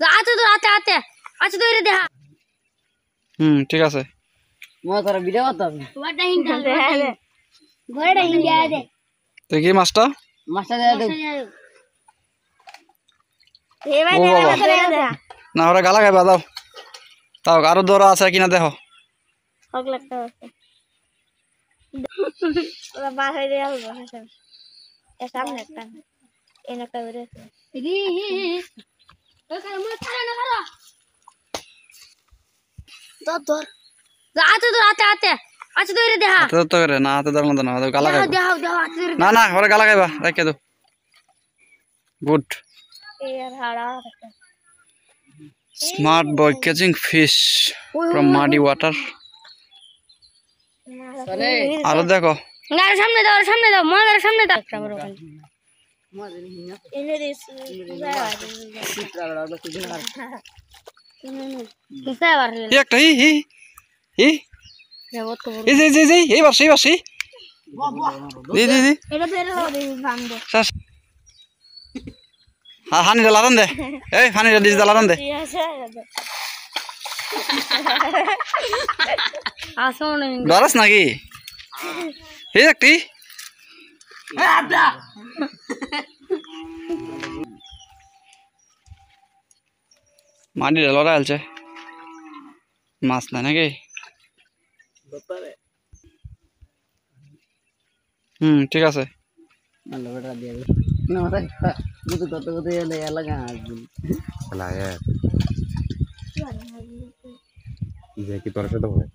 তোর আতে তোর আতে আতে আচ্ছা তোরে দেখা ঠিক আছে মই তোর ভিডিও করতাম ওয়াটা হিন্ডা ঘরেটা হিন্ডা দে তুই কি মাছটা মাছটা দিয়ে দে এ ভাই ও না বাবা। তোরে দেখা না ওরা গালা খাইবা দাও তাও আরো দৌড়া আছে কিনা দেখো হক লাগতে আছে ওরা বাস হয়ে গেল বাসা এ সামনে একটা এনে একটা বেরে হি হি ওই কার মত ছাড়া না করো তোর আতে তোর আতে আতে আচ্ছা তোরে দেখা হাতে ধরতে করে না হাতে ধরার মতো না ওদের গালা খাইবা দেখাও দেখাও আতে তোরে না না ওরা গালা খাইবা রেখে দাও গুড এ আর হাড়া smart boy catching fish from muddy water আরো দেখো না সামনে দাও মালার সামনে দাও আমার ওখানে এনে দিস কিসাবার এই একটা হি হি হি যাবত তো এই যে এই বাসি দি এটা বের হবে ভাঙ দে শাস হানি লারান দে এই হানি দিস লারান দে ঠিক আছে আসুন ডরাস নাকি এই একটি মাটি লড়া আলছে মাছ না নাকি ঠিক আছে ভালো বেটা দিয়ে দে না ওটা বুঝু কত কত এলে এলাকা আসবে লায়া যে কি তোর সাথে হয়